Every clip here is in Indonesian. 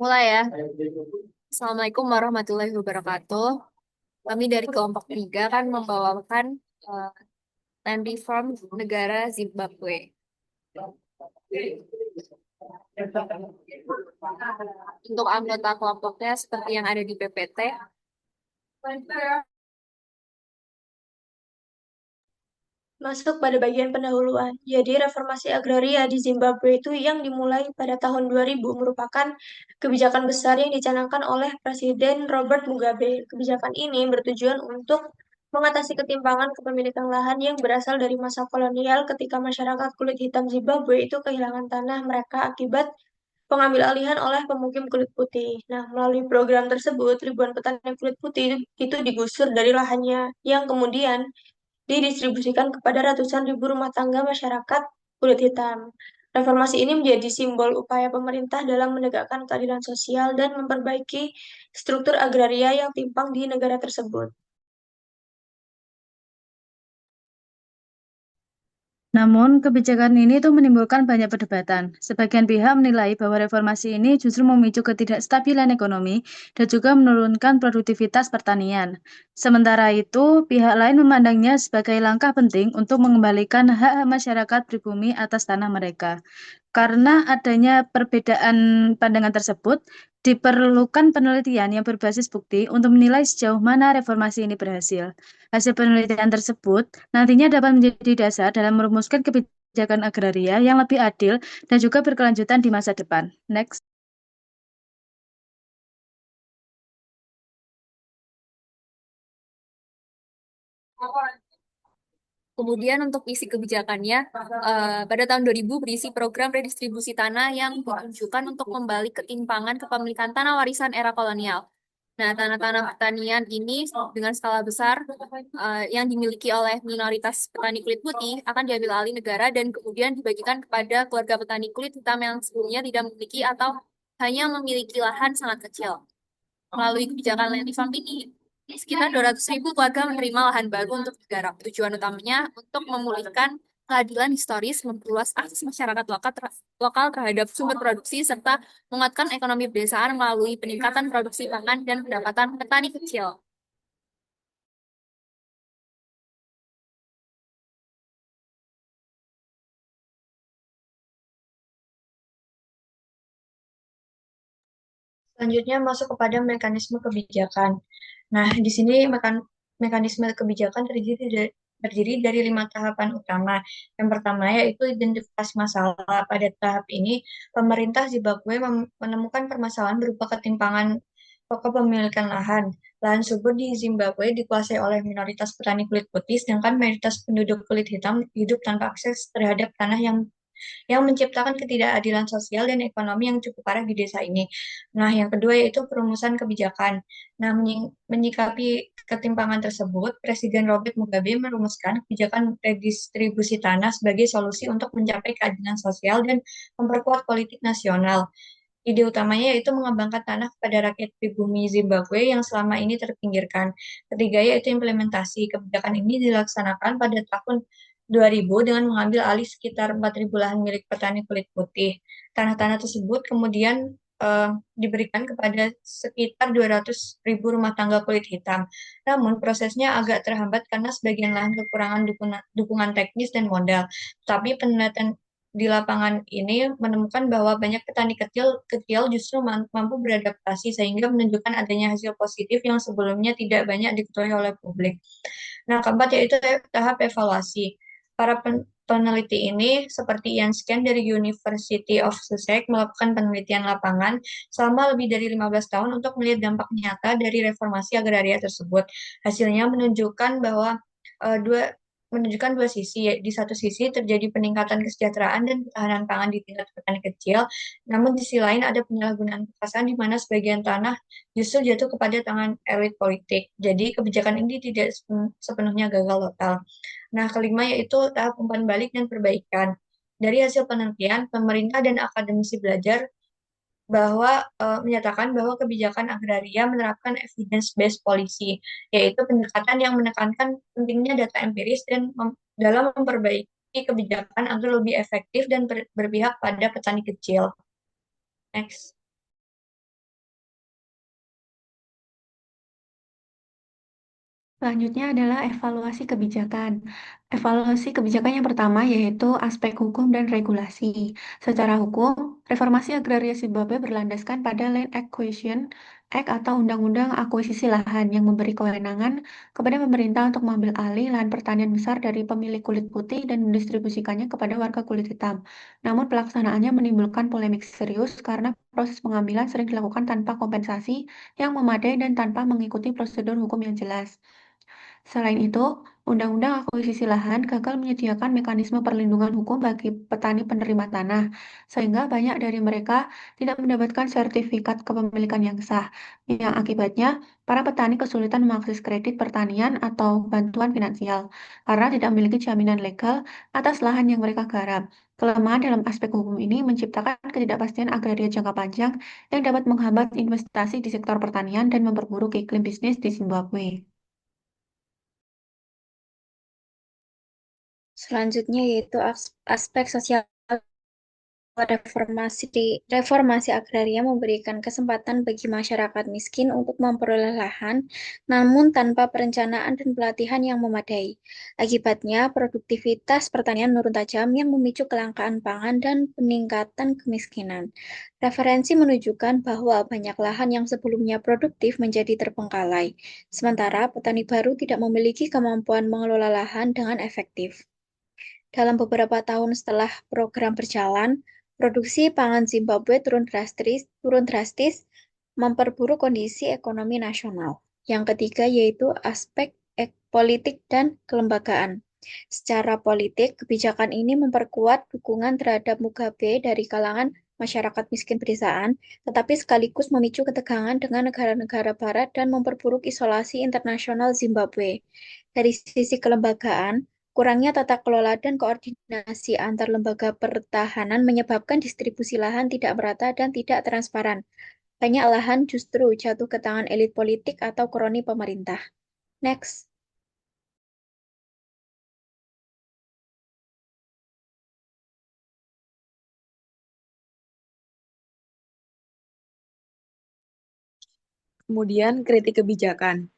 Mulai ya. Assalamualaikum warahmatullahi wabarakatuh. Kami dari kelompok 3 kan membawakan eh, land reform negara Zimbabwe. Untuk anggota kelompoknya seperti yang ada di PPT. Masuk pada bagian pendahuluan. Jadi, reformasi agraria di Zimbabwe itu yang dimulai pada tahun 2000 merupakan kebijakan besar yang dicanangkan oleh Presiden Robert Mugabe. Kebijakan ini bertujuan untuk mengatasi ketimpangan kepemilikan lahan yang berasal dari masa kolonial ketika masyarakat kulit hitam Zimbabwe itu kehilangan tanah mereka akibat pengambil alihan oleh pemukim kulit putih. Nah, melalui program tersebut, ribuan petani kulit putih itu digusur dari lahannya, yang kemudian didistribusikan kepada ratusan ribu rumah tangga masyarakat kulit hitam. Reformasi ini menjadi simbol upaya pemerintah dalam menegakkan keadilan sosial dan memperbaiki struktur agraria yang timpang di negara tersebut. Namun, kebijakan ini tuh menimbulkan banyak perdebatan. Sebagian pihak menilai bahwa reformasi ini justru memicu ketidakstabilan ekonomi dan juga menurunkan produktivitas pertanian. Sementara itu, pihak lain memandangnya sebagai langkah penting untuk mengembalikan hak-hak masyarakat pribumi atas tanah mereka. Karena adanya perbedaan pandangan tersebut, diperlukan penelitian yang berbasis bukti untuk menilai sejauh mana reformasi ini berhasil. Hasil penelitian tersebut nantinya dapat menjadi dasar dalam merumuskan kebijakan agraria yang lebih adil dan juga berkelanjutan di masa depan. Next. Kemudian untuk isi kebijakannya, pada tahun 2000 berisi program redistribusi tanah yang ditujukan untuk membalik ketimpangan kepemilikan tanah warisan era kolonial. Nah, tanah-tanah pertanian ini dengan skala besar yang dimiliki oleh minoritas petani kulit putih akan diambil alih negara dan kemudian dibagikan kepada keluarga petani kulit hitam yang sebelumnya tidak memiliki atau hanya memiliki lahan sangat kecil. Melalui kebijakan land reform ini, sekitar 200.000 keluarga menerima lahan baru untuk digarap. Tujuan utamanya untuk memulihkan keadilan historis, memperluas akses masyarakat lokal terhadap sumber produksi, serta menguatkan ekonomi pedesaan melalui peningkatan produksi pangan dan pendapatan petani kecil. Selanjutnya masuk kepada mekanisme kebijakan. Nah, di sini mekanisme kebijakan terdiri dari 5 tahapan utama. Yang pertama yaitu identifikasi masalah. Pada tahap ini, pemerintah Zimbabwe menemukan permasalahan berupa ketimpangan pokok pemilikan lahan. Lahan subur di Zimbabwe dikuasai oleh minoritas petani kulit putih, sedangkan mayoritas penduduk kulit hitam hidup tanpa akses terhadap tanah yang menciptakan ketidakadilan sosial dan ekonomi yang cukup parah di desa ini. Nah, yang kedua yaitu perumusan kebijakan. Nah, menyikapi ketimpangan tersebut, Presiden Robert Mugabe merumuskan kebijakan redistribusi tanah sebagai solusi untuk mencapai keadilan sosial dan memperkuat politik nasional. Ide utamanya yaitu mengembangkan tanah kepada rakyat pribumi Zimbabwe yang selama ini terpinggirkan. Ketiga yaitu implementasi. Kebijakan ini dilaksanakan pada tahun 2000 dengan mengambil alih sekitar 4.000 lahan milik petani kulit putih. Tanah-tanah tersebut kemudian diberikan kepada sekitar 200.000 rumah tangga kulit hitam. Namun prosesnya agak terhambat karena sebagian lahan kekurangan dukungan teknis dan modal. Tapi penelitian di lapangan ini menemukan bahwa banyak petani kecil justru mampu beradaptasi sehingga menunjukkan adanya hasil positif yang sebelumnya tidak banyak diketahui oleh publik. Nah, keempat yaitu tahap evaluasi. Para peneliti ini seperti Ian Scan dari University of Sussex melakukan penelitian lapangan selama lebih dari 15 tahun untuk melihat dampak nyata dari reformasi agraria tersebut. Hasilnya menunjukkan dua sisi. Di satu sisi terjadi peningkatan kesejahteraan dan ketahanan pangan di tingkat petani kecil, namun di sisi lain ada penyalahgunaan kekuasaan di mana sebagian tanah justru jatuh kepada tangan elit politik. Jadi kebijakan ini tidak sepenuhnya gagal total. Nah, kelima yaitu tahap umpan balik dan perbaikan. Dari hasil penelitian, pemerintah dan akademisi belajar menyatakan bahwa kebijakan agraria menerapkan evidence-based policy, yaitu pendekatan yang menekankan pentingnya data empiris dan dalam memperbaiki kebijakan agar lebih efektif dan berpihak pada petani kecil. Next. Selanjutnya adalah evaluasi kebijakan. Evaluasi kebijakan yang pertama yaitu aspek hukum dan regulasi. Secara hukum, reformasi agraria Zimbabwe berlandaskan pada Land Acquisition Act atau Undang-Undang Akuisisi Lahan yang memberi kewenangan kepada pemerintah untuk mengambil alih lahan pertanian besar dari pemilik kulit putih dan mendistribusikannya kepada warga kulit hitam. Namun pelaksanaannya menimbulkan polemik serius karena proses pengambilan sering dilakukan tanpa kompensasi yang memadai dan tanpa mengikuti prosedur hukum yang jelas. Selain itu, Undang-Undang Akuisisi Lahan gagal menyediakan mekanisme perlindungan hukum bagi petani penerima tanah, sehingga banyak dari mereka tidak mendapatkan sertifikat kepemilikan yang sah, yang akibatnya para petani kesulitan mengakses kredit pertanian atau bantuan finansial karena tidak memiliki jaminan legal atas lahan yang mereka garap. Kelemahan dalam aspek hukum ini menciptakan ketidakpastian agraria jangka panjang yang dapat menghambat investasi di sektor pertanian dan memperburuk iklim bisnis di Zimbabwe. Selanjutnya yaitu aspek sosial. Reformasi agraria memberikan kesempatan bagi masyarakat miskin untuk memperoleh lahan, namun tanpa perencanaan dan pelatihan yang memadai. Akibatnya, produktivitas pertanian menurun tajam yang memicu kelangkaan pangan dan peningkatan kemiskinan. Referensi menunjukkan bahwa banyak lahan yang sebelumnya produktif menjadi terbengkalai, sementara petani baru tidak memiliki kemampuan mengelola lahan dengan efektif. Dalam beberapa tahun setelah program berjalan, produksi pangan Zimbabwe turun drastis, memperburuk kondisi ekonomi nasional. Yang ketiga yaitu aspek politik dan kelembagaan. Secara politik, kebijakan ini memperkuat dukungan terhadap Mugabe dari kalangan masyarakat miskin pedesaan, tetapi sekaligus memicu ketegangan dengan negara-negara barat dan memperburuk isolasi internasional Zimbabwe. Dari sisi kelembagaan, kurangnya tata kelola dan koordinasi antar lembaga pertahanan menyebabkan distribusi lahan tidak merata dan tidak transparan. Banyak lahan justru jatuh ke tangan elit politik atau kroni pemerintah. Next. Kemudian kritik kebijakan.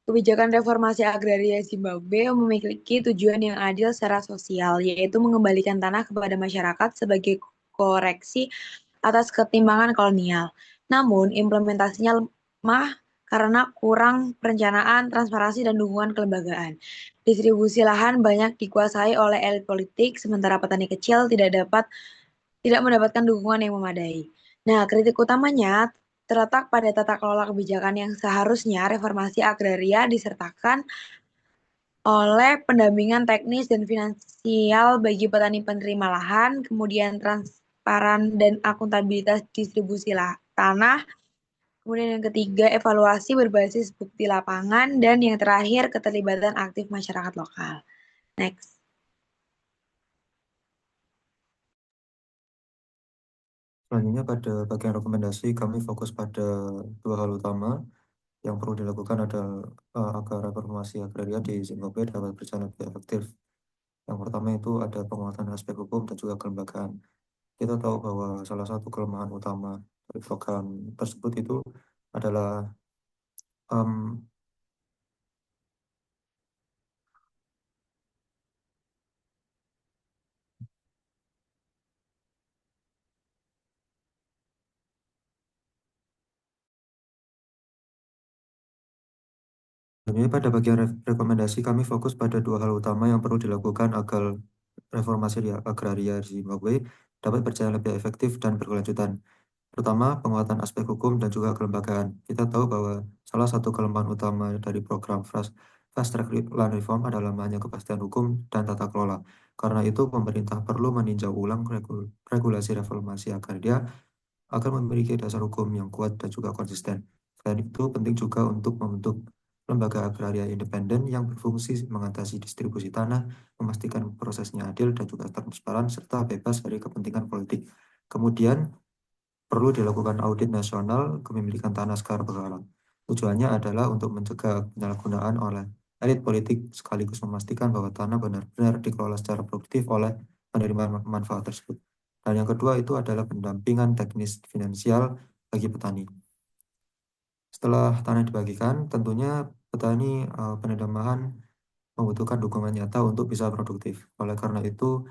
Kebijakan reformasi agraria Zimbabwe memiliki tujuan yang adil secara sosial, yaitu mengembalikan tanah kepada masyarakat sebagai koreksi atas ketimpangan kolonial. Namun, implementasinya lemah karena kurang perencanaan, transparansi, dan dukungan kelembagaan. Distribusi lahan banyak dikuasai oleh elit politik, sementara petani kecil tidak mendapatkan dukungan yang memadai. Nah, kritik utamanya terletak pada tata kelola kebijakan yang seharusnya reformasi agraria disertakan oleh pendampingan teknis dan finansial bagi petani penerima lahan, kemudian transparan dan akuntabilitas distribusi tanah, kemudian yang ketiga evaluasi berbasis bukti lapangan, dan yang terakhir keterlibatan aktif masyarakat lokal. Next. Selanjutnya pada bagian rekomendasi kami fokus pada dua hal utama yang perlu dilakukan adalah agar reformasi agraria di Zimbabwe dapat berjalan lebih efektif. Yang pertama itu ada penguatan aspek hukum dan juga kelembagaan. Kita tahu bahwa salah satu kelemahan utama dari program tersebut itu adalah Sebenarnya pada bagian rekomendasi kami fokus pada dua hal utama yang perlu dilakukan agar reformasi agraria di Zimbabwe dapat berjalan lebih efektif dan berkelanjutan. Pertama, penguatan aspek hukum dan juga kelembagaan. Kita tahu bahwa salah satu kelemahan utama dari program Fast Track Land Reform adalah lemahnya kepastian hukum dan tata kelola. Karena itu, pemerintah perlu meninjau ulang regulasi reformasi agraria agar memiliki dasar hukum yang kuat dan juga konsisten. Selain itu, penting juga untuk membentuk lembaga agraria independen yang berfungsi mengatasi distribusi tanah, memastikan prosesnya adil dan juga transparan, serta bebas dari kepentingan politik. Kemudian, perlu dilakukan audit nasional kepemilikan tanah secara berkala. Tujuannya adalah untuk mencegah penyalahgunaan oleh elit politik sekaligus memastikan bahwa tanah benar-benar dikelola secara produktif oleh penerima manfaat tersebut. Dan yang kedua itu adalah pendampingan teknis finansial bagi petani. Setelah tanah dibagikan, tentunya petani penanaman membutuhkan dukungan nyata untuk bisa produktif. Oleh karena itu,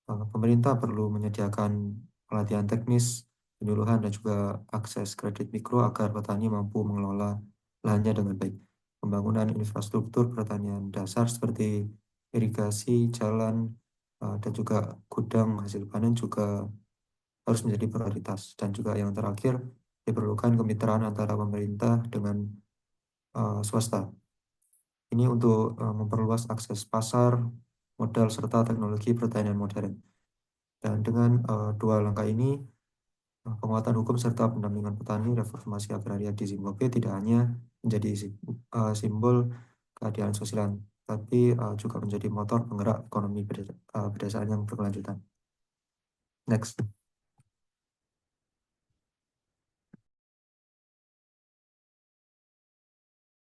pemerintah perlu menyediakan pelatihan teknis, penyuluhan, dan juga akses kredit mikro agar petani mampu mengelola lahannya dengan baik. Pembangunan infrastruktur pertanian dasar seperti irigasi, jalan, dan juga gudang hasil panen juga harus menjadi prioritas. Dan juga yang terakhir, diperlukan kemitraan antara pemerintah dengan swasta. Ini untuk memperluas akses pasar, modal, serta teknologi pertanian modern. Dan dengan dua langkah ini, penguatan hukum serta pendampingan petani, reformasi agraria di Zimbabwe tidak hanya menjadi simbol keadilan sosial, tapi juga menjadi motor penggerak ekonomi pedesaan yang berkelanjutan. Next.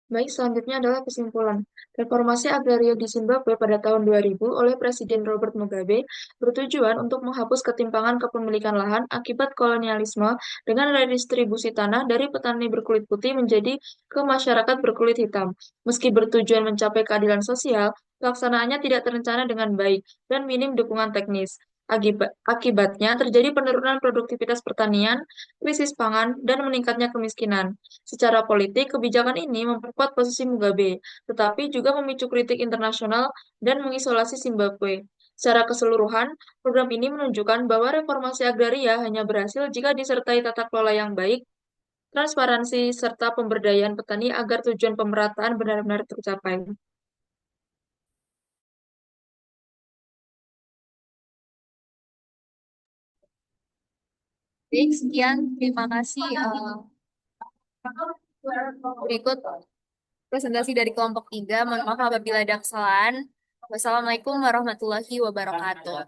Baik, selanjutnya adalah kesimpulan. Reformasi agraria di Zimbabwe pada tahun 2000 oleh Presiden Robert Mugabe bertujuan untuk menghapus ketimpangan kepemilikan lahan akibat kolonialisme dengan redistribusi tanah dari petani berkulit putih menjadi ke masyarakat berkulit hitam. Meski bertujuan mencapai keadilan sosial, pelaksanaannya tidak terencana dengan baik dan minim dukungan teknis. Akibatnya terjadi penurunan produktivitas pertanian, krisis pangan, dan meningkatnya kemiskinan. Secara politik, kebijakan ini memperkuat posisi Mugabe, tetapi juga memicu kritik internasional dan mengisolasi Zimbabwe. Secara keseluruhan, program ini menunjukkan bahwa reformasi agraria hanya berhasil jika disertai tata kelola yang baik, transparansi, serta pemberdayaan petani agar tujuan pemerataan benar-benar tercapai. Baik, sekian. Terima kasih. Berikut presentasi dari kelompok 3. Mohon maaf apabila ada kesalahan. Wassalamualaikum warahmatullahi wabarakatuh.